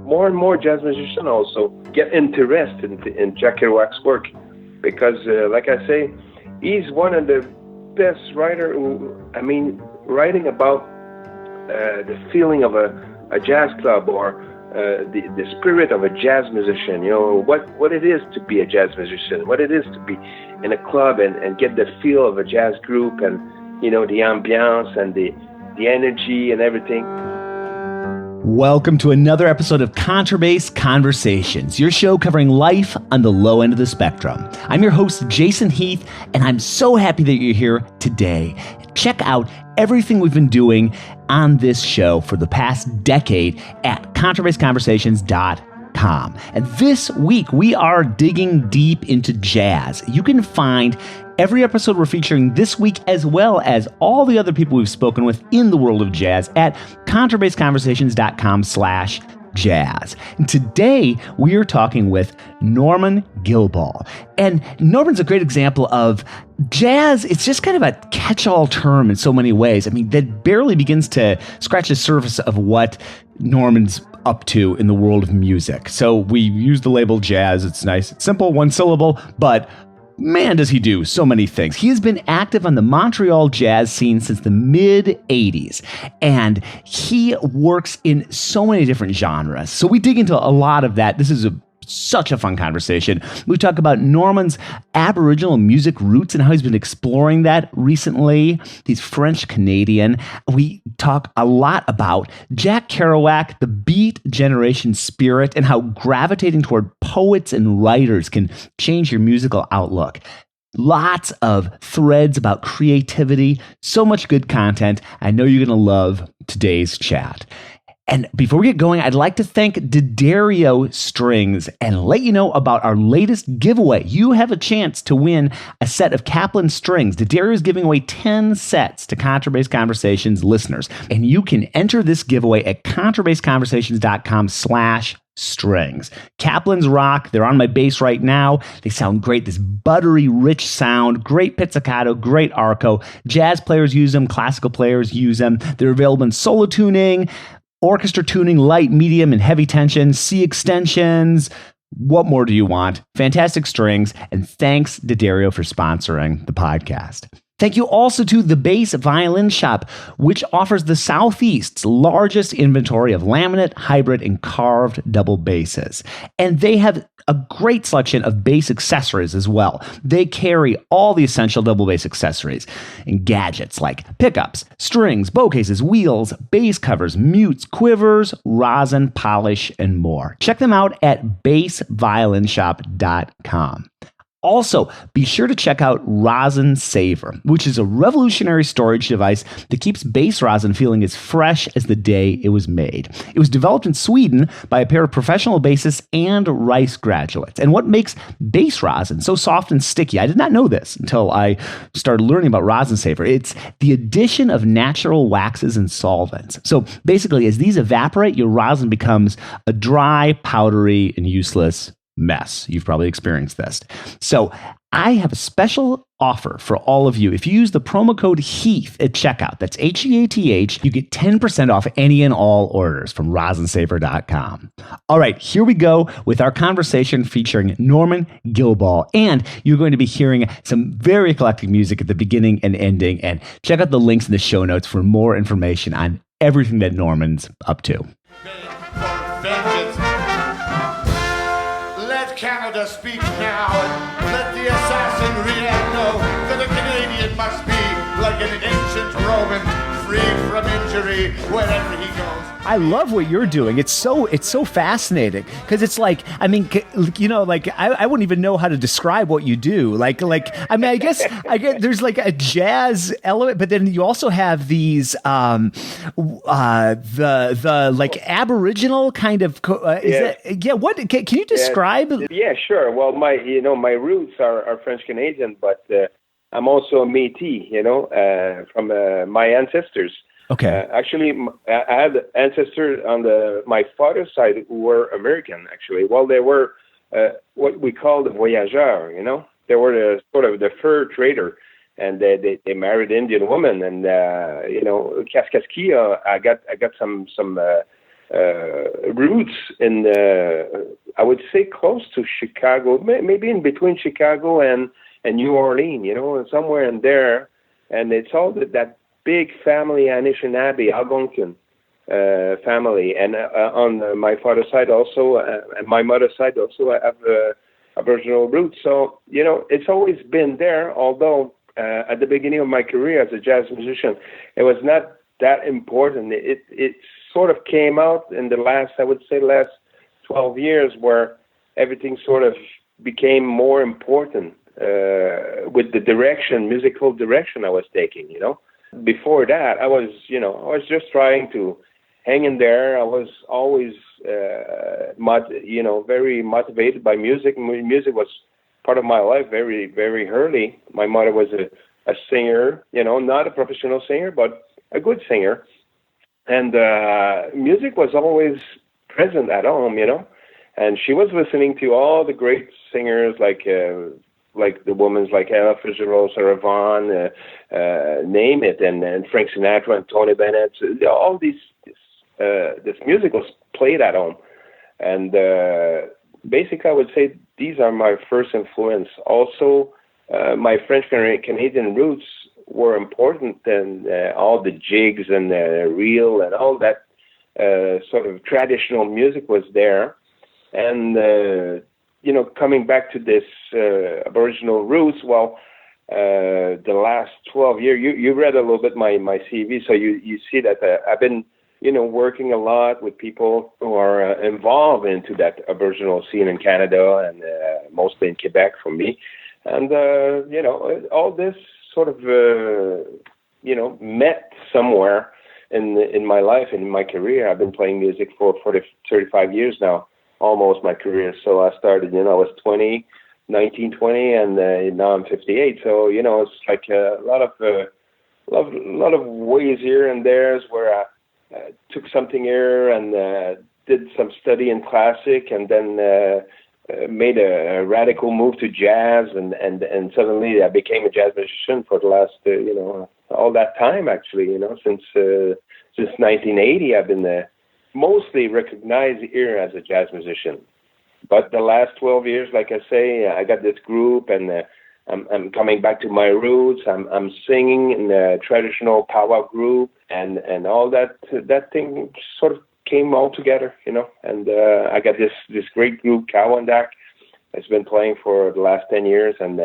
more and more jazz musicians also get interested in Jack Kerouac's work because, like I say, he's one of the best writer writing about the feeling of a jazz club or the spirit of a jazz musician, what it is to be a jazz musician, what it is to be in a club and get the feel of a jazz group and, the ambiance and the energy and everything. Welcome to another episode of Contrabass Conversations, your show covering life on the low end of the spectrum. I'm your host, Jason Heath, and I'm so happy that you're here today. Check out everything we've been doing on this show for the past decade at contrabassconversations.com. And this week, we are digging deep into jazz. You can find every episode we're featuring this week, as well as all the other people we've spoken with in the world of jazz at contrabassconversations.com/jazz. And today, we are talking with Normand Guilbeault. And Normand's a great example of jazz. It's just kind of a catch-all term in so many ways. I mean, that barely begins to scratch the surface of what Normand's up to in the world of music. So we use the label jazz. It's nice. It's simple, one syllable, but man, does he do so many things. He has been active on the Montreal jazz scene since the mid-'80s, and he works in so many different genres. So we dig into a lot of that. This is such a fun conversation. We talk about Normand's aboriginal music roots and how he's been exploring that recently. He's French-Canadian. We talk a lot about Jack Kerouac, the Beat Generation spirit, and how gravitating toward poets and writers can change your musical outlook. Lots of threads about creativity, so much good content. I know you're going to love today's chat. And before we get going, I'd like to thank D'Addario Strings and let you know about our latest giveaway. You have a chance to win a set of Kaplan strings. D'Addario is giving away 10 sets to Contrabass Conversations listeners. And you can enter this giveaway at contrabassconversations.com/strings. Kaplan's rock. They're on my bass right now. They sound great. This buttery, rich sound, great pizzicato, great arco. Jazz players use them. Classical players use them. They're available in solo tuning, orchestra tuning, light, medium, and heavy tension, C extensions. What more do you want? Fantastic strings. And thanks, D'Addario, for sponsoring the podcast. Thank you also to the Violin Shop, which offers the Southeast's largest inventory of laminate, hybrid, and carved double basses. And they have a great selection of bass accessories as well. They carry all the essential double bass accessories and gadgets like pickups, strings, bow cases, wheels, bass covers, mutes, quivers, rosin, polish, and more. Check them out at bassviolinshop.com. Also, be sure to check out Rosin Saver, which is a revolutionary storage device that keeps bass rosin feeling as fresh as the day it was made. It was developed in Sweden by a pair of professional bassists and Rice graduates. And what makes bass rosin so soft and sticky? I did not know this until I started learning about Rosin Saver. It's the addition of natural waxes and solvents. So basically, as these evaporate, your rosin becomes a dry, powdery, and useless mess. You've probably experienced this. So I have a special offer for all of you. If you use the promo code HEATH at checkout, that's HEATH, you get 10% off any and all orders from rosinsaver.com. All right, here we go with our conversation featuring Normand Guilbeault. And you're going to be hearing some very eclectic music at the beginning and ending. And check out the links in the show notes for more information on everything that Normand's up to. Canada speak now, and let the assassin react know that a Canadian must be like an ancient Roman, free from injury wherever he goes. I love what you're doing. It's so fascinating because it's like, I mean, I wouldn't even know how to describe what you do. I guess there's like a jazz element, but then you also have these the like aboriginal kind of. Can you describe? Yeah, sure. Well, my roots are French Canadian, but I'm also a Métis. From my ancestors. Okay. Actually, I had ancestors on my father's side who were American, actually. Well, they were what we call the voyageurs, They were the fur trader, and they married Indian women. And, Kaskaskia, I got some roots in, I would say, close to Chicago, maybe in between Chicago and New Orleans, somewhere in there. And it's all that big family, Anishinaabe, Algonquin family. And on my father's side also, and my mother's side also, I have Aboriginal roots. So, it's always been there, although at the beginning of my career as a jazz musician, it was not that important. It sort of came out in the last 12 years, where everything sort of became more important with the musical direction I was taking, Before that, I was just trying to hang in there. I was always, very motivated by music. Music was part of my life very, very early. My mother was a singer, not a professional singer, but a good singer. And music was always present at home, And she was listening to all the great singers like the women like Ella Fitzgerald, Sarah Vaughan, name it, and Frank Sinatra and Tony Bennett. All this music was played at home. And basically, I would say these are my first influence. Also, my French-Canadian roots were important, and all the jigs and the reel and all that sort of traditional music was there. And, coming back to this Aboriginal roots, the last 12 years, you read a little bit my CV, so you see that I've been, working a lot with people who are involved into that Aboriginal scene in Canada and mostly in Quebec for me. And, all this sort of, met somewhere in my life and in my career. I've been playing music for 35 years now, almost my career. So I started, I was 20, and now I'm 58. So, it's like a lot of ways here and there's where I took something here and did some study in classic, and then made a radical move to jazz, and suddenly I became a jazz musician for the last, all that time, actually, since 1980, I've been mostly recognized here as a jazz musician. But the last 12 years, like I say, I got this group, and I'm coming back to my roots. I'm singing in a traditional powwow group, and all that thing sort of came all together, and I got this great group, Cowandak, that's been playing for the last 10 years, and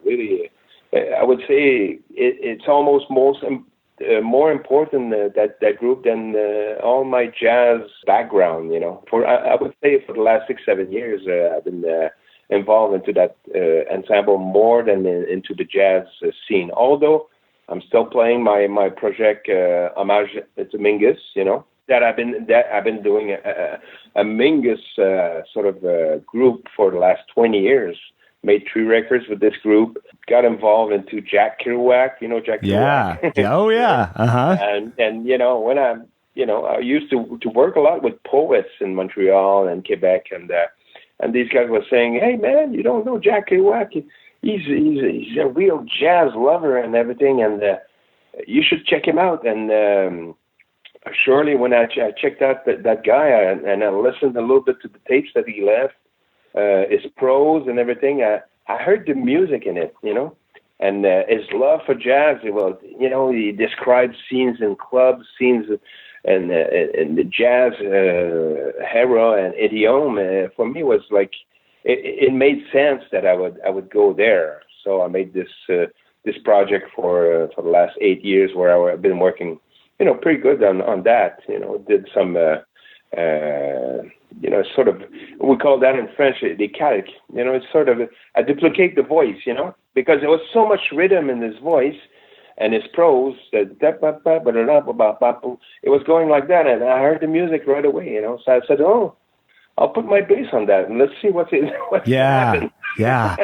really, I would say it's almost more important, that group, than all my jazz background, I would say for the last 6-7 years, I've been involved into that ensemble more than into the jazz scene, although I'm still playing my project, Homage to Mingus, that I've been doing a Mingus sort of group for the last 20 years. Made 3 records with this group. Got involved into Jack Kerouac. Jack Kerouac. Yeah. Oh yeah. Uh-huh. And when I used to work a lot with poets in Montreal and Quebec, and these guys were saying, "Hey man, you don't know Jack Kerouac? He's a real jazz lover and everything, and you should check him out." And surely, when I checked out that guy, and I listened a little bit to the tapes that he left, his prose and everything, I heard the music in it, and his love for jazz. Well, he described scenes in clubs, scenes and the jazz era and idiom. For me, was like it made sense that I would go there. So I made this project for the last 8 years, where I've been working, pretty good on that. Did some. Sort of, we call that in French, the calque. It's sort of, I duplicate the voice, because there was so much rhythm in his voice and his prose, that it was going like that, and I heard the music right away, So I said, oh, I'll put my bass on that and let's see what's happening. Yeah.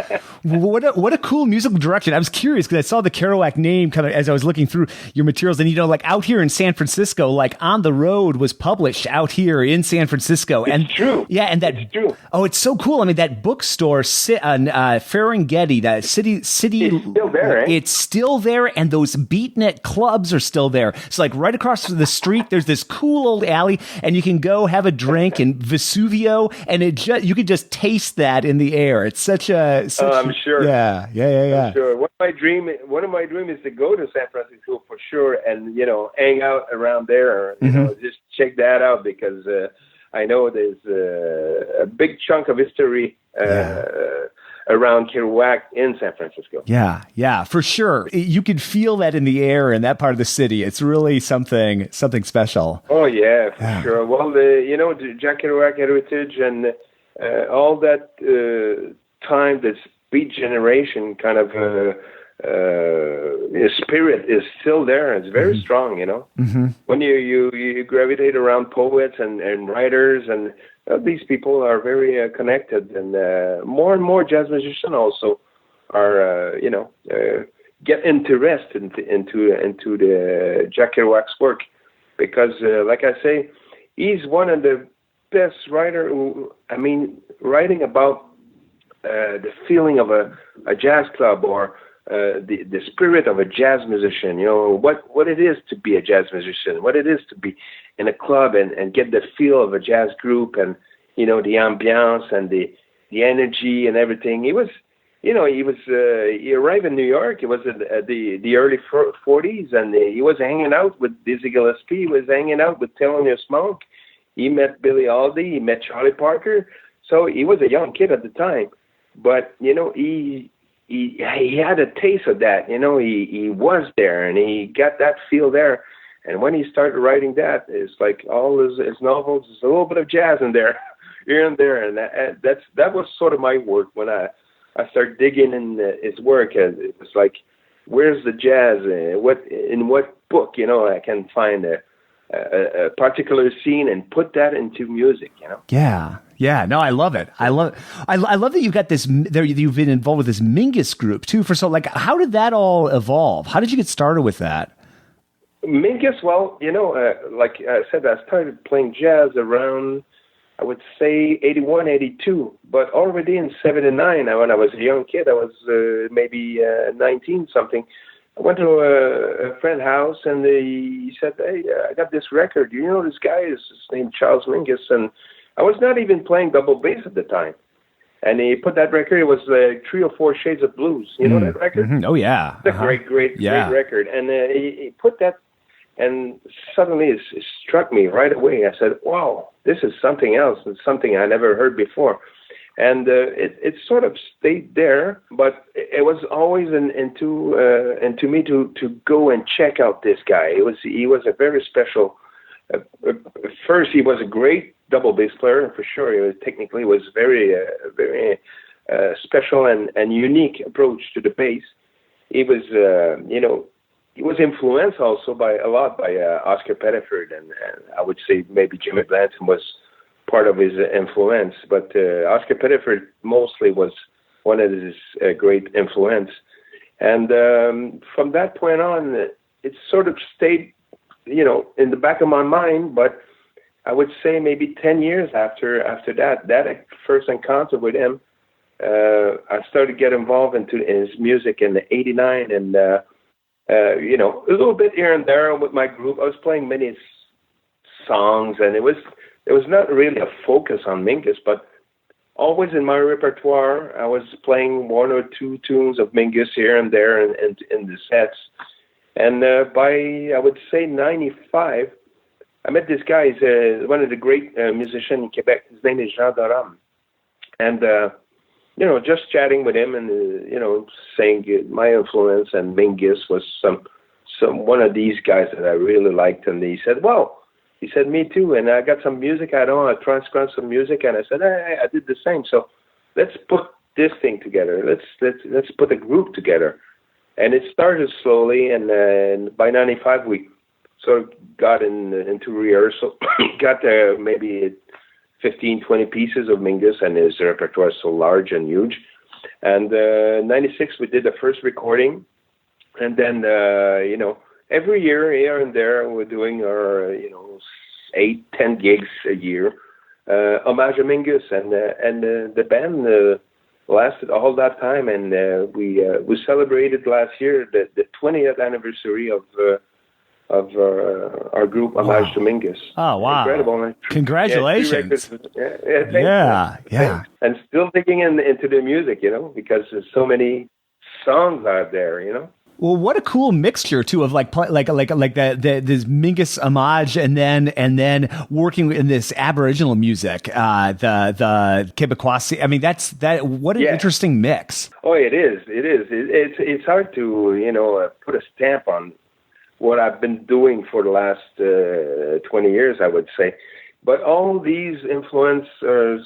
What a cool musical direction. I was curious because I saw the Kerouac name kind of as I was looking through your materials, and like out here in San Francisco, like On the Road was published out here in San Francisco. It's true. Yeah, and it's true. Oh, it's so cool. I mean, that bookstore on Ferengeti, that city. It's still there, eh? It's still there, and those beatnik clubs are still there. So, like right across the street, there's this cool old alley, and you can go have a drink in Vesuvio, and you could just taste that in the air. It's such I'm sure. Yeah. I'm sure. One of my dreams is to go to San Francisco for sure, and hang out around there. Just check that out because I know there's a big chunk of history around Kerouac in San Francisco. Yeah, for sure. You can feel that in the air in that part of the city. It's really something special. Oh yeah, for sure. Well, the Jack Kerouac heritage and all that time, this Beat generation kind of spirit is still there. It's very strong, When you gravitate around poets and writers, and these people are very connected, and more and more jazz musicians also are, get interested into the Jack Kerouac's work, because, like I say, he's one of the best writer writing about the feeling of a jazz club, or the spirit of a jazz musician, what it is to be a jazz musician, what it is to be in a club and get the feel of a jazz group, and, the ambiance and the energy and everything. He arrived in New York. It was the early 40s, and he was hanging out with Dizzy Gillespie. He was hanging out with Thelonious Monk. He met Billie Holiday. He met Charlie Parker. So he was a young kid at the time. But, he had a taste of that. He was there, and he got that feel there. And when he started writing that, it's like all his novels, there's a little bit of jazz in there, here and there. And that was sort of my work when I started digging in his work. It was like, where's the jazz? In what book, I can find a particular scene and put that into music, Yeah, no, I love it. I love that you've got this. You've been involved with this Mingus group too. How did that all evolve? How did you get started with that? Mingus, well, like I said, I started playing jazz around, I would say 81, 82, but already in 79, when I was a young kid, I was maybe 19 something. I went to a friend's house, and he said, "Hey, I got this record. This guy is named Charles Mingus," and I was not even playing double bass at the time. And he put that record, it was 3 or 4 Shades of Blues. You know that record? Mm-hmm. Oh, yeah. It's a great record. And he put that, and suddenly it struck me right away. I said, wow, this is something else. It's something I never heard before. And it sort of stayed there, but it was always into me to go and check out this guy. He was a very special. First, he was a great double bass player for sure. He was technically very special and unique approach to the bass. He was he was influenced also by Oscar Pettiford, and I would say maybe Jimmy Blanton was part of his influence, but Oscar Pettiford mostly was one of his great influence. And from that point on, it sort of stayed, in the back of my mind. But I would say maybe 10 years after that first encounter with him, I started to get involved into his music in '89, and a little bit here and there with my group. I was playing many songs, and there was not really a focus on Mingus, but always in my repertoire, I was playing 1 or 2 tunes of Mingus here and there in the sets. And by, I would say, 95, I met this guy. He's one of the great musicians in Quebec. His name is Jean Doram. And, just chatting with him and, saying my influence and Mingus was one of these guys that I really liked. And he said, well, me too. And I got some music. I transcribed some music. And I said, hey, I did the same. So let's put this thing together. Let's put a group together. And it started slowly. And by 95, we sort of got into rehearsal, got maybe 15, 20 pieces of Mingus, and his repertoire is so large and huge. And 96, we did the first recording. And then, every year, here and there, we're doing our, 8, 10 gigs a year. Homage to Mingus. And the band lasted all that time. And we celebrated last year the 20th anniversary of our group, Homage to Mingus. Oh, wow. Incredible. Congratulations. Yeah. And still digging into the music, because there's so many songs out there, Well, what a cool mixture too of like this Mingus homage and then working in this Aboriginal music, the Quebecois. I mean, what an interesting mix. Oh, it is. It's hard to put a stamp on what I've been doing for the last 20 years, I would say. But all these influences are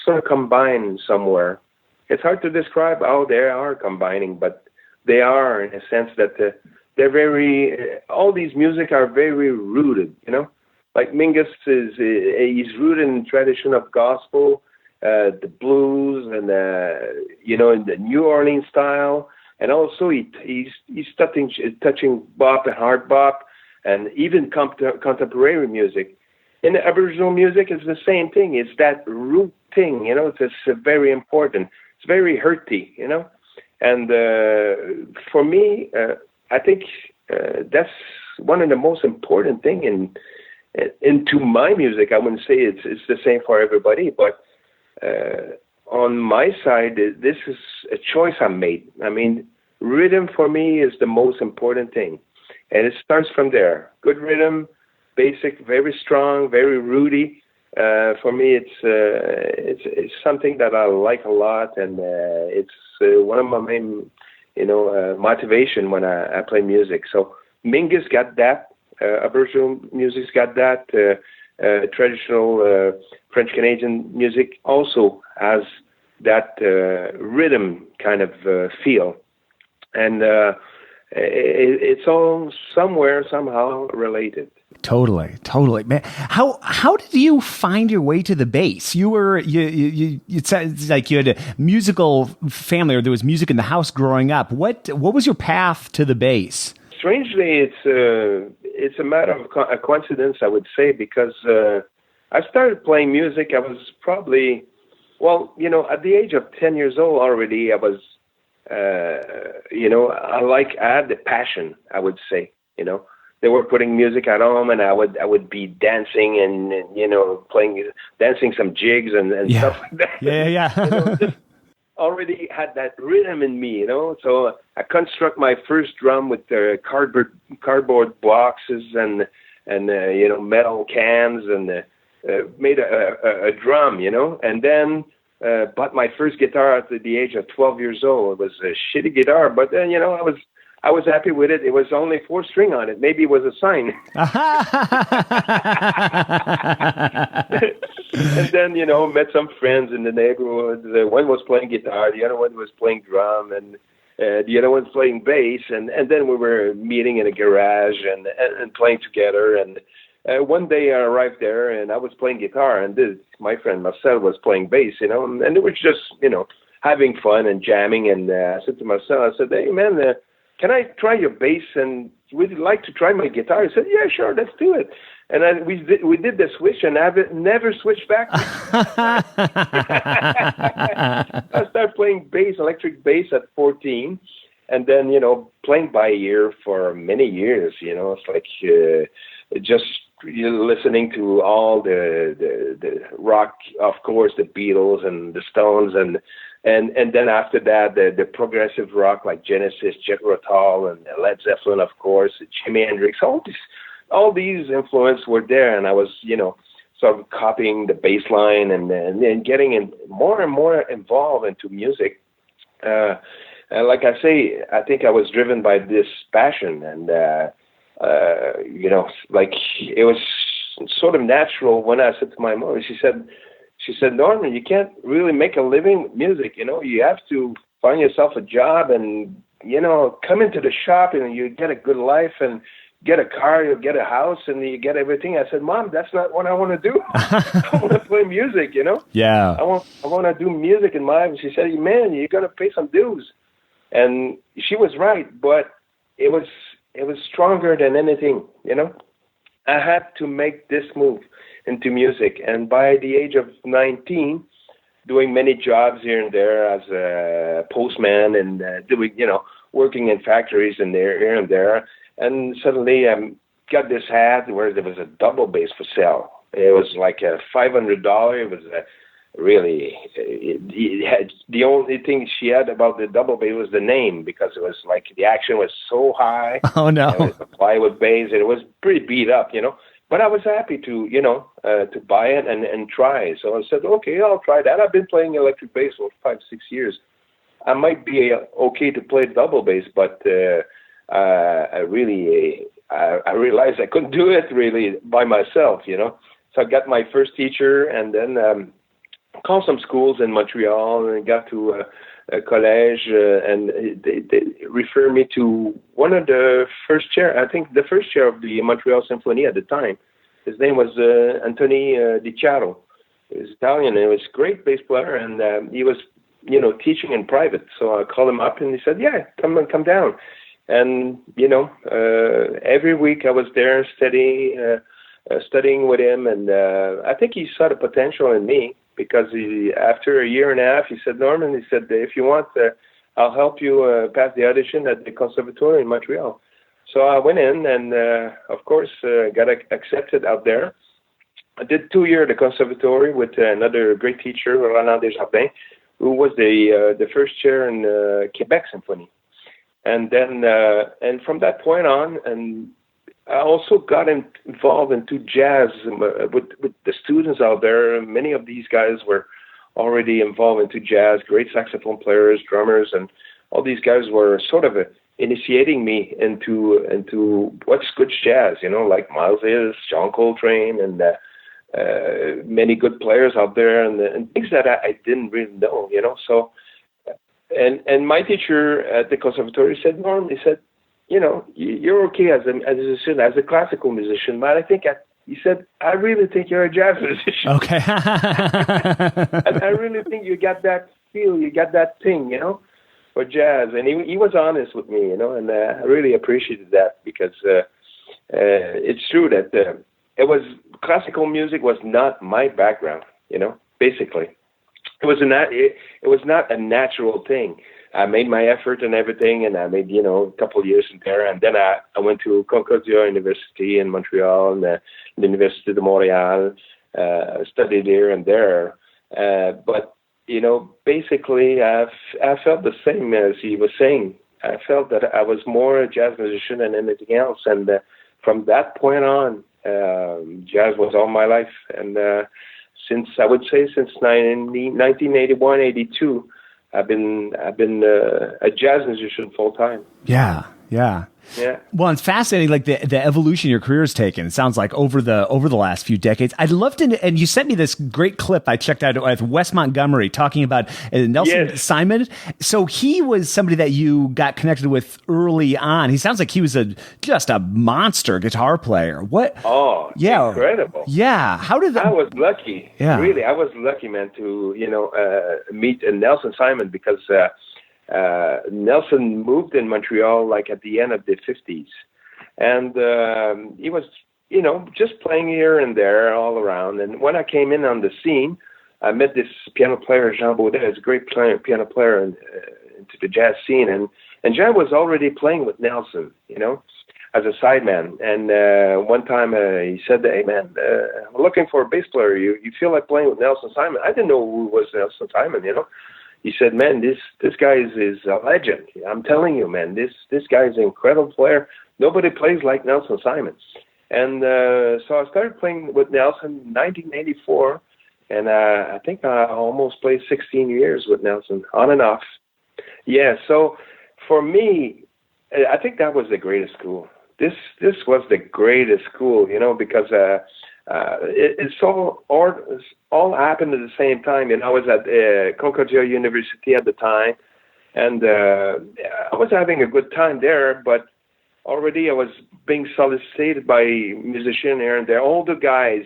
sort of combined somewhere. It's hard to describe how they are combining, but they are, in a sense that they're very, all these music are very rooted, Like Mingus he's rooted in the tradition of gospel, the blues, and, in the New Orleans style. And also he's touching bop and hard bop, and even contemporary music. In the Aboriginal music, it's the same thing. It's that root thing, it's very important. It's very hearty, And for me, I think that's one of the most important thing into my music. I wouldn't say it's the same for everybody, but on my side, this is a choice I made. I mean, rhythm for me is the most important thing, and it starts from there. Good rhythm, basic, very strong, very rooty. For me, it's something that I like a lot, and it's one of my main, motivation when I play music. So Mingus got that, Aboriginal music's got that, traditional French Canadian music also has that rhythm kind of feel, and it's all somewhere somehow related. Totally, man. How did you find your way to the bass? It sounds like you had a musical family, or there was music in the house growing up. What was your path to the bass? Strangely, it's a matter of a coincidence, I would say, because I started playing music. I was probably, at the age of 10 years old already. I was, I had the passion, I would say, They were putting music at home, and I would be dancing and dancing some jigs and stuff like that. Yeah. Just already had that rhythm in me, So I construct my first drum with cardboard boxes and metal cans, and made a drum, and then bought my first guitar at the age of 12 years old. It was a shitty guitar, but then I was happy with it. It was only 4-string on it. Maybe it was a sign. And then, met some friends in the neighborhood. One was playing guitar, the other one was playing drum, and the other one was playing bass. And then we were meeting in a garage and playing together. And one day I arrived there, and I was playing guitar, and my friend Marcel was playing bass, and it was just, having fun and jamming. And I said to Marcel, hey, man, can I try your bass, and would you like to try my guitar? He said, yeah, sure, let's do it. And then we did the switch, and I've never switched back. I started playing bass, electric bass at 14, and then, playing by ear for many years, It's like just listening to all the rock, of course, the Beatles and the Stones, and then after that, the progressive rock like Genesis, Jethro Tull, and Led Zeppelin, of course, Jimi Hendrix. All these influences were there, and I was, sort of copying the bass line and getting more and more involved into music. And like I say, I think I was driven by this passion, and like it was sort of natural when I said to my mother. She said, Norman, you can't really make a living with music. You have to find yourself a job and, come into the shop and you get a good life and get a car, you get a house, and you get everything. I said, Mom, that's not what I want to do. I want to play music, you know? Yeah. I want to do music in my life. And she said, man, you got to pay some dues. And she was right, but it was stronger than anything, you know? I had to make this move into music. And by the age of 19, doing many jobs here and there as a postman and doing, you know, working in factories and here and there. And suddenly I got this hat where there was a double bass for sale. It was like a $500. It was really, it had, the only thing she had about the double bass was the name, because it was like the action was so high. Oh, no. It was a plywood bass, and it was pretty beat up, you know. But I was happy to, you know, to buy it and try. So I said, okay, I'll try that. I've been playing electric bass for 5-6 years. I might be okay to play double bass, but I realized I couldn't do it really by myself, you know. So I got my first teacher, and then called some schools in Montreal, and got to a college, and they referred me to one of the first chair. I think the first chair of the Montreal Symphony at the time. His name was Anthony Di Chiaro. He was Italian, and he was a great bass player, and he was, you know, teaching in private. So I called him up, and he said, yeah, come down. And, you know, every week I was there studying with him, and I think he saw the potential in me, because after a year and a half, he said, Norman, he said, if you want, I'll help you pass the audition at the Conservatoire in Montreal. So I went in, and of course, got accepted out there. I did 2 years at the Conservatoire with another great teacher, Roland Desjardins, who was the first chair in Quebec Symphony. And then, and from that point on, and I also got involved into jazz with the students out there. Many of these guys were already involved into jazz, great saxophone players, drummers, and all these guys were sort of initiating me into what's good jazz, you know, like Miles Davis, John Coltrane, and many good players out there, and things that I didn't really know, you know. So, and my teacher at the Conservatory said, Norm, he said, you know, you're okay as a musician, as a classical musician, but I think he said, I really think you're a jazz musician. Okay. And I really think you got that feel, you got that thing, you know, for jazz. And he was honest with me, you know, and I really appreciated that, because it's true that classical music was not my background, you know, basically. It was not a natural thing. I made my effort and everything, and I made, you know, a couple of years in there, and then I went to Concordia University in Montreal, and the University de Montreal, studied here and there. But, you know, basically, I felt the same as he was saying. I felt that I was more a jazz musician than anything else, and from that point on, jazz was all my life. And since 1981, 82, I've been a jazz musician full time. Yeah. Yeah. Well, it's fascinating, like the evolution your career has taken. It sounds like over the last few decades. I'd love to, and you sent me this great clip I checked out with Wes Montgomery talking about Nelson Simon. So he was somebody that you got connected with early on. He sounds like he was just a monster guitar player. What? Oh, yeah, incredible. Yeah. How did that? I was lucky. Yeah. Really, I was lucky, man, to meet Nelson Simon, because Nelson moved in Montreal like at the end of the 50s, and he was, you know, just playing here and there all around. And when I came in on the scene, I met this piano player, Jean Baudet, who's a great piano player into the jazz scene, and Jean was already playing with Nelson, you know, as a sideman. And one time he said, hey man, I'm looking for a bass player. You feel like playing with Nelson Simon? I didn't know who was Nelson Simon, you know. He said, man, this guy is a legend. I'm telling you, man, this guy is an incredible player. Nobody plays like Nelson Simon. And so I started playing with Nelson in 1984, and I think I almost played 16 years with Nelson, on and off. Yeah, so for me, I think that was the greatest school. This was the greatest school, you know, because it's all happened at the same time. And I was at Concordia University at the time, and I was having a good time there. But already I was being solicited by musicians here and there, older guys,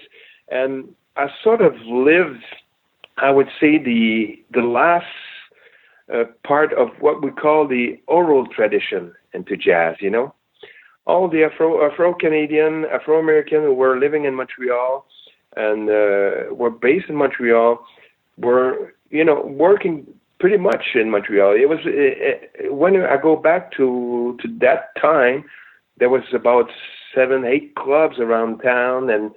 and I sort of lived, I would say, the last part of what we call the oral tradition into jazz, you know. All the Afro-Canadian, Afro-American who were living in Montreal and were based in Montreal were, you know, working pretty much in Montreal. It was when I go back to that time, there was about 7-8 clubs around town, and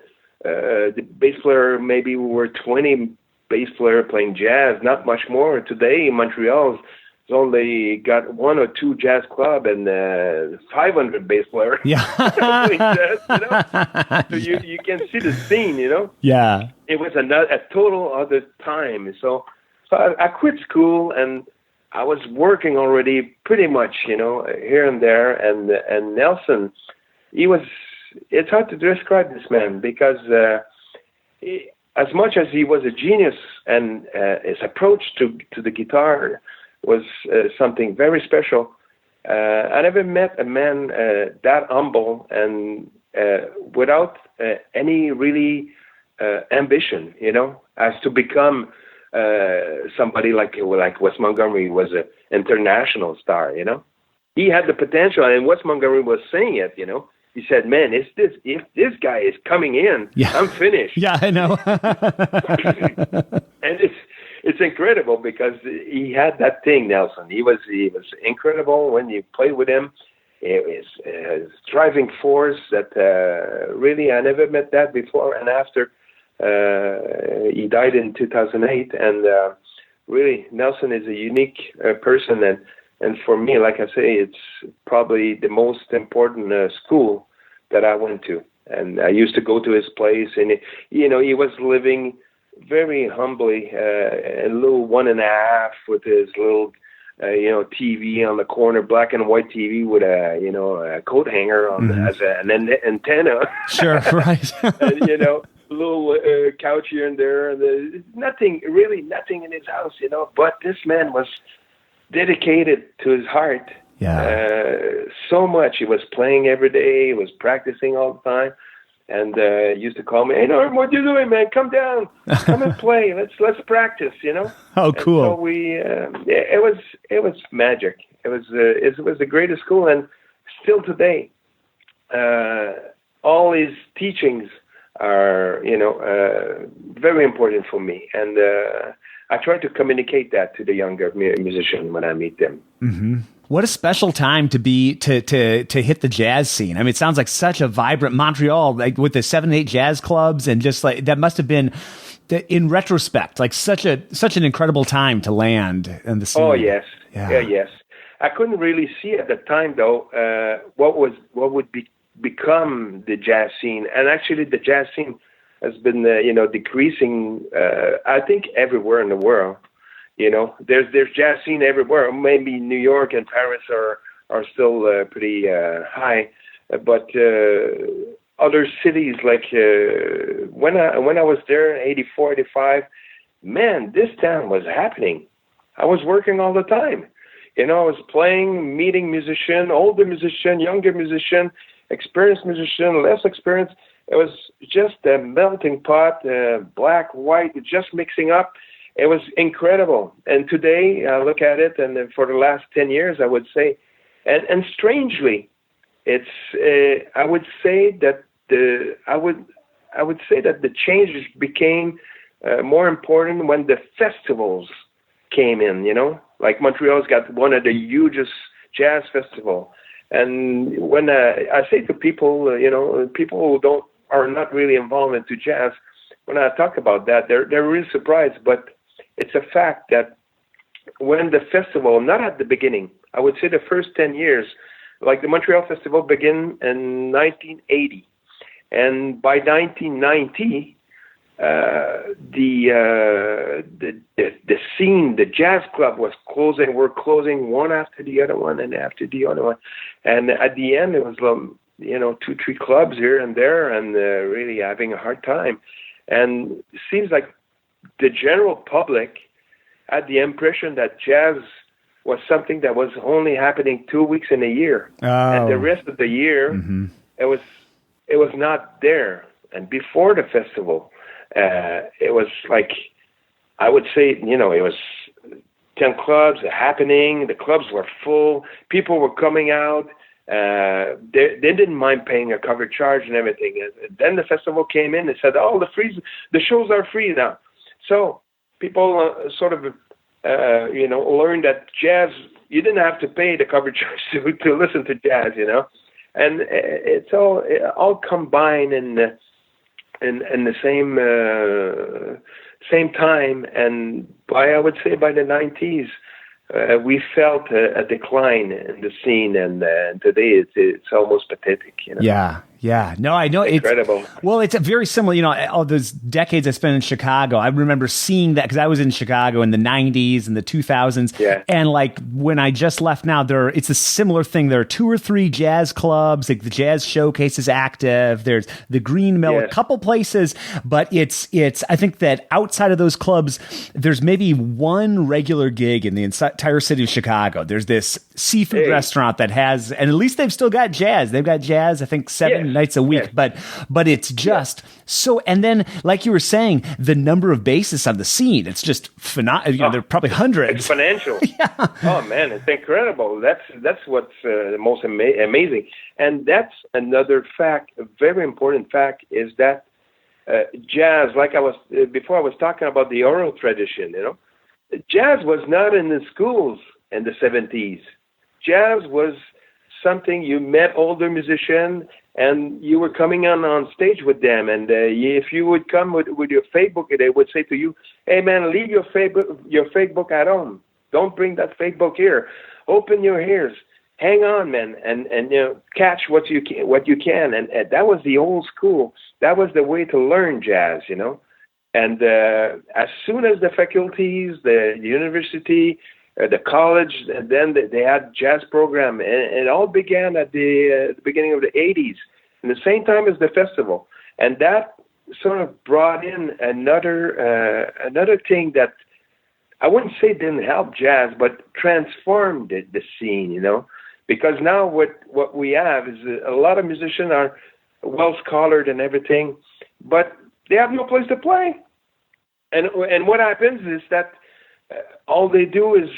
the bass player, maybe we were 20 bass player playing jazz, not much more. Today in Montreal, it's only got 1 or 2 jazz club and 500 bass player. Yeah. playing jazz, you know? So you can see the scene, you know? Yeah. It was a total other time. So I quit school, and I was working already pretty much, you know, here and there. And Nelson, it's hard to describe this man because as much as he was a genius, and his approach to the guitar was something very special, I never met a man that humble and without any really ambition, you know, as to become somebody like Wes Montgomery was an international star, you know. He had the potential, and Wes Montgomery was saying it, you know. He said, "Man, if this guy is coming in, I'm finished." Yeah, I know. And it's incredible because he had that thing, Nelson. He was incredible when you played with him. It was a driving force that really I never met that before and after. He died in 2008, and really Nelson is a unique person, and for me, like I say, it's probably the most important school that I went to. And I used to go to his place, and he was living very humbly, a little 1.5 with his little TV on the corner, black and white TV with a coat hanger on as an antenna. Sure, right. And, little couch here and there. Nothing in his house, but this man was dedicated to his heart. Yeah. So much. He was playing every day. He was practicing all the time. And he used to call me, "Hey, Norm, what you doing, man? Come down. Come and play. Let's practice, Oh, cool. And so we, it was magic. It was the greatest school. And still today, all his teachings are, very important for me. And I try to communicate that to the younger musician when I meet them. Mm-hmm. What a special time to be to hit the jazz scene. I mean, it sounds like such a vibrant Montreal, like with the 7-8 jazz clubs, and just like that must have been, in retrospect, like such an incredible time to land in the scene. Oh yes, yeah. Yes. I couldn't really see at the time though what would become the jazz scene, and actually the jazz scene has been decreasing. I think everywhere in the world. There's jazz scene everywhere. Maybe New York and Paris are still pretty high, but other cities like when I was there in 84, 85, man, this town was happening. I was working all the time. I was playing, meeting musician, older musician, younger musician, experienced musician, less experienced. It was just a melting pot, black, white, just mixing up. It was incredible. And today I look at it, and for the last 10 years, I would say, and strangely, it's I would say that the changes became more important when the festivals came in. Like Montreal's got one of the hugest jazz festival. And when I say to people, people who are not really involved into jazz, when I talk about that, they're really surprised. But it's a fact that when the festival, not at the beginning, I would say the first 10 years, like the Montreal Festival began in 1980. And by 1990, the scene, the jazz club was closing. We're closing one after the other one and after the other one. And at the end, it was 2-3 clubs here and there, and really having a hard time. And it seems like the general public had the impression that jazz was something that was only happening 2 weeks in a year, and the rest of the year it was not there. And before the festival, it was like, I would say, it was 10 clubs happening. The clubs were full. People were coming out. They didn't mind paying a cover charge and everything. And then the festival came in and said, "Oh, the shows are free now." So people sort of, learned that jazz, you didn't have to pay the cover charge to listen to jazz, and it's all combined in the same time. And I would say by the 90s, we felt a decline in the scene, and today it's almost pathetic. Yeah. No, I know. Incredible. It's a very similar, all those decades I spent in Chicago. I remember seeing that because I was in Chicago in the 90s and the 2000s. Yeah. And like when I just left now, it's a similar thing. There are 2 or 3 jazz clubs, like the Jazz Showcase is active. There's the Green Mill, a couple places, but it's, I think that outside of those clubs, there's maybe one regular gig in the entire city of Chicago. There's this seafood restaurant that has, and at least they've still got jazz. They've got jazz, I think 7 nights a week, but it's just so. And then, like you were saying, the number of bassists on the scene, it's just phenomenal. There are probably hundreds. Exponential. Oh man, it's incredible. That's what's the most amazing. And that's another fact, a very important fact, is that jazz, like I was before, I was talking about the oral tradition. Jazz was not in the schools in the 70s. Jazz was something you met older musicians, and you were coming on stage with them. And if you would come with your fake book, they would say to you, "Hey man, leave your fake book at home. Don't bring that fake book here. Open your ears. Hang on, man, and catch what you can." And that was the old school. That was the way to learn jazz, And as soon as the faculties, the university, the college, and then they had jazz program, and it all began at the beginning of the 80s, and the same time as the festival. And that sort of brought in another thing that I wouldn't say didn't help jazz, but transformed the scene, because now what we have is a lot of musicians are well-scholared and everything, but they have no place to play. And what happens is that all they do is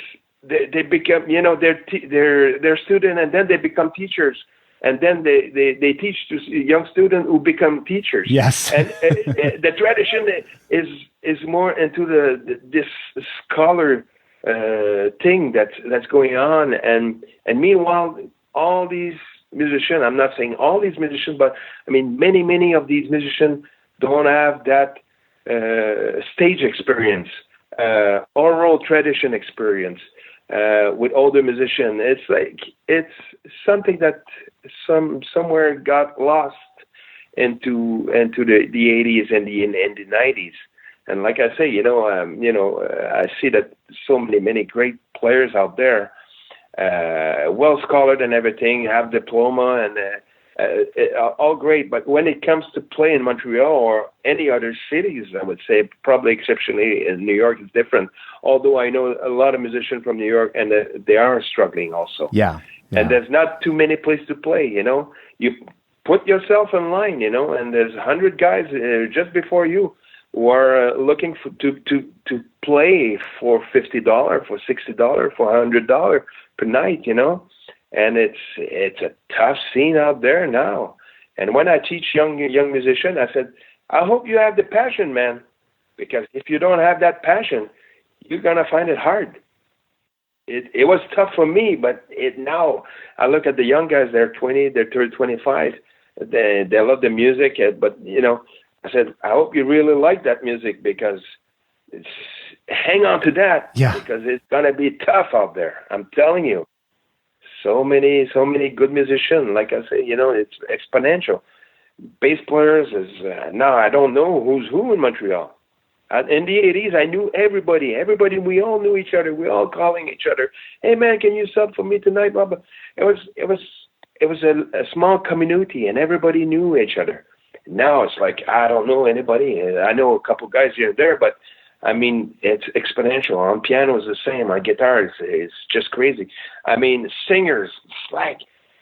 they become, they're student, and then they become teachers, and then they teach to young students who become teachers. Yes. And the tradition is more into this scholar thing that's going on, and meanwhile all these musicians, I'm not saying all these musicians, but I mean many of these musicians don't have that stage experience, oral tradition experience with older musicians. It's something that somewhere got lost into the 80s and the 90s. And like I say, I see that so many great players out there, well-scholared and everything, have diploma and all great, but when it comes to play in Montreal or any other cities, I would say probably exceptionally in New York is different. Although I know a lot of musicians from New York, and they are struggling also. Yeah. And there's not too many places to play. You put yourself in line. And there's 100 guys just before you who are looking to play for $50, for $60, for $100 per night. And it's a tough scene out there now. And when I teach young musicians, I said, I hope you have the passion, man, because if you don't have that passion, you're gonna find it hard. It was tough for me, but now I look at the young guys. They're 20, they're 30, 25. They love the music, but I said, I hope you really like that music, because hang on to that, because it's gonna be tough out there. I'm telling you. So many good musicians. Like I say, it's exponential. Bass players is now I don't know who's who in Montreal. In the 80s, I knew everybody. We all knew each other. We all calling each other. Hey man, can you sub for me tonight, Baba? It was a small community, and everybody knew each other. Now it's like I don't know anybody. I know a couple guys here and there, but I mean, it's exponential. On piano is the same. On guitar, it's just crazy. I mean, singers, it's like,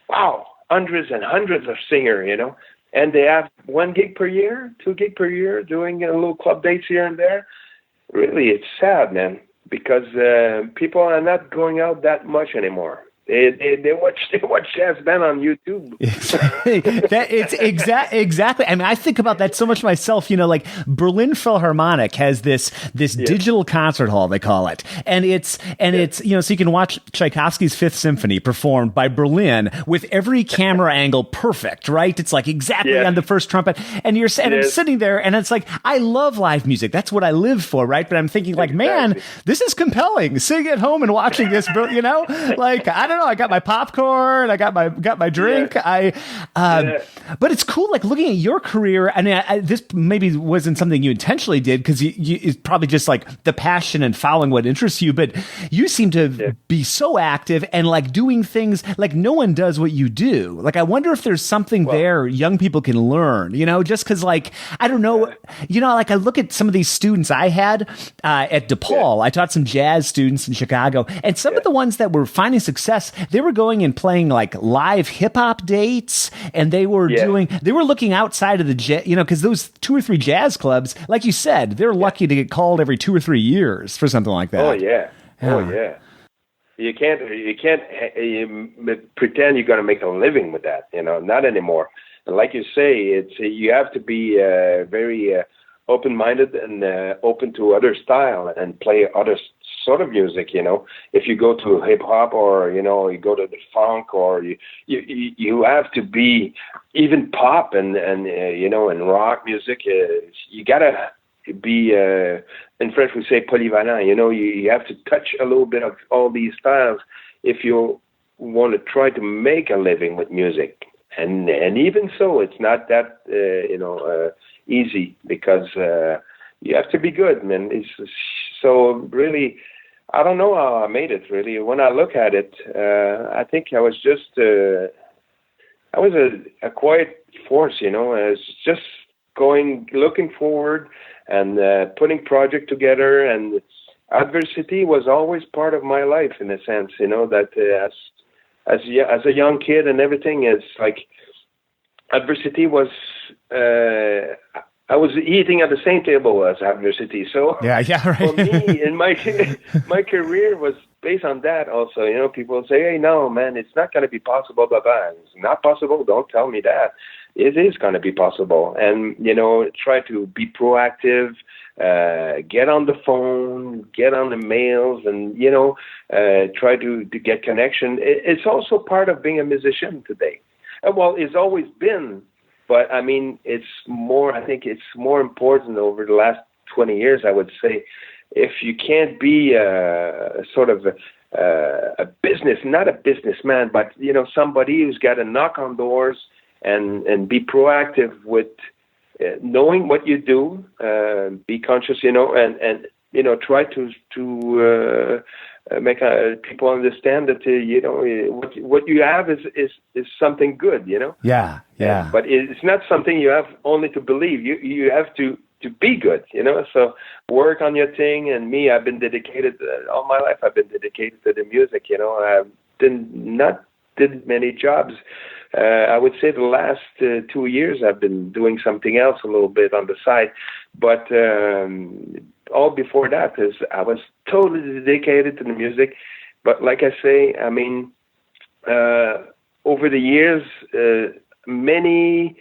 wow, hundreds and hundreds of singers, you know, and they have 1 gig per year, 2 gig per year, doing a little club dates here and there. Really, it's sad, man, because people are not going out that much anymore. They watch jazz band on YouTube. It's exactly. I mean, I think about that so much myself. You know, like Berlin Philharmonic has this digital concert hall, they call it, and it's you know, so you can watch Tchaikovsky's Fifth Symphony performed by Berlin with every camera angle perfect, right? It's like exactly on the first trumpet, and I'm sitting there, and it's like, I love live music. That's what I live for, right? But I'm thinking, like, man, this is compelling. Sitting at home and watching this, you know, like, I don't know. I got my popcorn. I got my drink. But it's cool, like, looking at your career. And this maybe wasn't something you intentionally did, because it's probably just like the passion and following what interests you. But you seem to be so active and like doing things like no one does what you do. Like, I wonder if there's something there young people can learn. You know, just because, like, I don't know. You know, like, I look at some of these students I had at DePaul. I taught some jazz students in Chicago, and some of the ones that were finding success, they were going and playing like live hip hop dates, and they were looking outside of the you know, because those 2 or 3 jazz clubs, like you said, they're lucky to get called every 2 or 3 years for something like that. Oh yeah. You can't pretend you're going to make a living with that. You know, not anymore. And like you say, you have to be very open-minded and open to other style and play other sort of music, you know. If you go to hip hop, or, you know, you go to the funk, or you have to be even pop and you know, and rock music. You gotta be in French we say polyvalent. You know, you have to touch a little bit of all these styles if you want to try to make a living with music. And even so, it's not that easy, because you have to be good, man. So really, I don't know how I made it. Really, when I look at it, I think I was just I was a quiet force, you know. I was just looking forward and putting project together. And adversity was always part of my life, in a sense, you know. That as a young kid and everything, it's like adversity was. I was eating at the same table as adversity. So right. For me, in my career was based on that also. You know, people say, hey, no, man, it's not going to be possible. Blah, blah. It's not possible. Don't tell me that. It is going to be possible. And, you know, try to be proactive, get on the phone, get on the mails, and, you know, try to get connection. It's also part of being a musician today. Well, it's always been. But I mean, I think it's more important over the last 20 years, I would say. If you can't be sort of a business, not a businessman, but, you know, somebody who's got to knock on doors and be proactive with knowing what you do, be conscious, you know, and you know, try to make people understand that you know, what you have is something good, you know. Yeah. But it's not something you have only to believe. You have to be good, you know. So work on your thing. And me, I've been dedicated all my life. I've been dedicated to the music, you know. I've did many jobs. I would say the last 2 years I've been doing something else a little bit on the side, but all before that is I was totally dedicated to the music. But like I say, I mean, over the years, many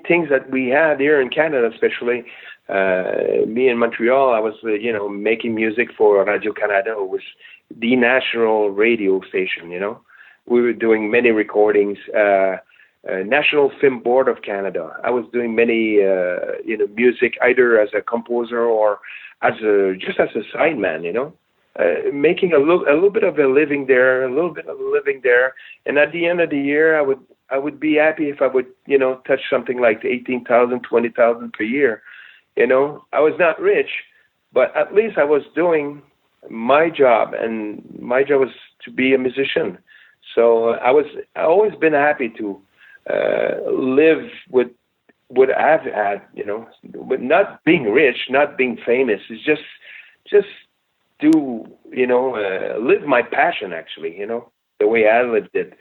things that we had here in Canada, especially me in Montreal, I was you know, making music for Radio Canada. It was the national radio station, you know. We were doing many recordings. National Film Board of Canada. I was doing many, you know, music either as a composer or just as a sideman, you know, making a little bit of a living there, And at the end of the year, I would be happy if I would, you know, touch something like 18,000, 20,000 per year. You know, I was not rich, but at least I was doing my job, and my job was to be a musician. So I always been happy to live with would have had, but not being rich, not being famous, is just do, live my passion, actually, the way I lived it,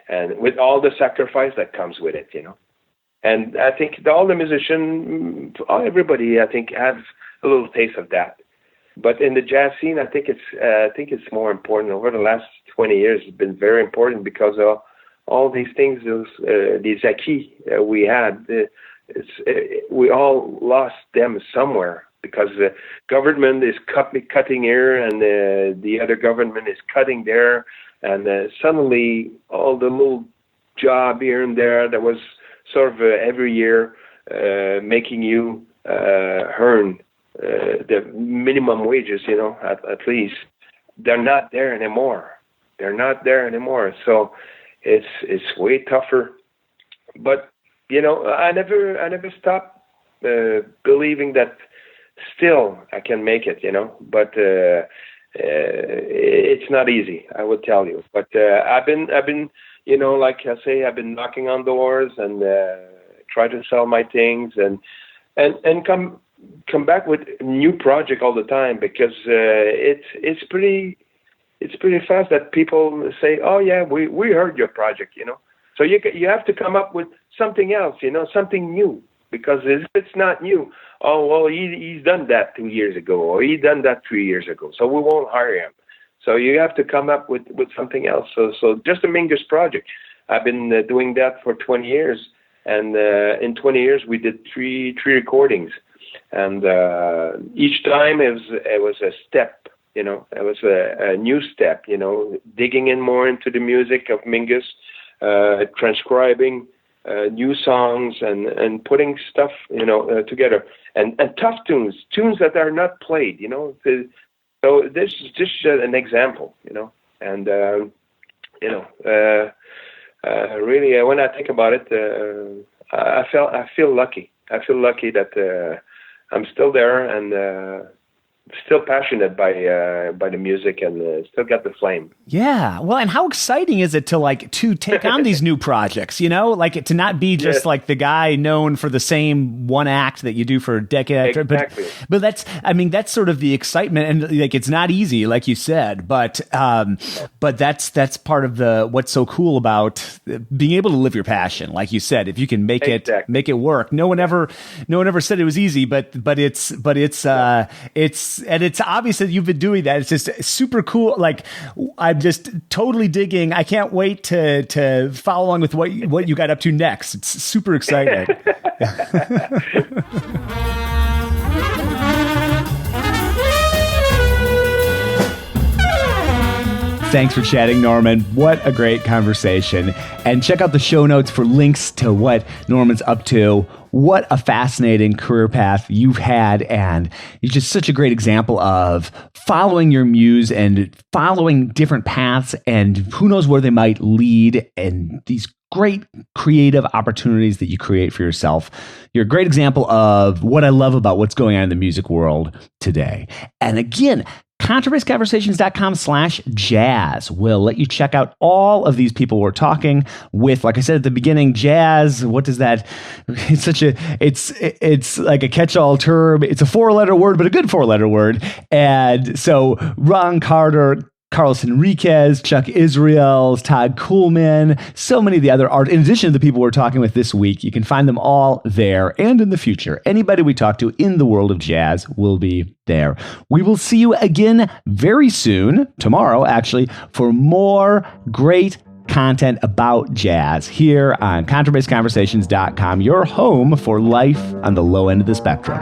and with all the sacrifice that comes with it, And I think all the musicians, everybody, I think, have a little taste of that. But in the jazz scene, I think it's more important. Over the last 20 years, it's been very important because all these things, these acquis we had, we all lost them somewhere because the government is cutting here and the other government is cutting there. And suddenly all the little job here and there that was sort of every year making you earn the minimum wages, at least, they're not there anymore. So it's way tougher. But I never stopped believing that still I can make it, But it's not easy, I will tell you. But I've been, like I say, I've been knocking on doors and try to sell my things and come back with a new project all the time because it's pretty fast that people say, oh yeah, we heard your project, So you have to come up with something else, something new, because if it's not new, oh well, he's done that 2 years ago or he done that 3 years ago, so we won't hire him. So you have to come up with something else. So just a Mingus project, I've been doing that for 20 years, and in 20 years we did three recordings. And each time it was a step, it was a new step, digging in more into the music of Mingus, transcribing new songs and putting stuff, together, and tough tunes that are not played, So this is just an example, and really when I think about it, I feel lucky. I feel lucky that I'm still there and still passionate by the music and still got the flame. Yeah. Well, and how exciting is it to take on these new projects, to not be just like the guy known for the same one act that you do for a decade. Exactly. But that's sort of the excitement, and it's not easy, like you said, but that's part of what's so cool about being able to live your passion. Like you said, if you can make it work. No one ever said it was easy, but it's and it's obvious that you've been doing that. It's just super cool. Like, I'm just totally digging. I can't wait to follow along with what you got up to next. It's super exciting. Thanks for chatting, Norman. What a great conversation. And check out the show notes for links to what Norman's up to. What a fascinating career path you've had. And it's just such a great example of following your muse and following different paths, and who knows where they might lead, and these great creative opportunities that you create for yourself. You're a great example of what I love about what's going on in the music world today. And again, ContrabassConversations.com/jazz will let you check out all of these people we're talking with. Like I said at the beginning, jazz, what does that, it's like a catch-all term. It's a 4-letter word, but a good 4-letter word. And so Ron Carter, Carlos Enriquez, Chuck Israels, Todd Kuhlman, so many of the other art, in addition to the people we're talking with this week. You can find them all there, and in the future, anybody we talk to in the world of jazz will be there. We will see you again very soon, tomorrow actually, for more great content about jazz here on ContrabassConversations.com, your home for life on the low end of the spectrum.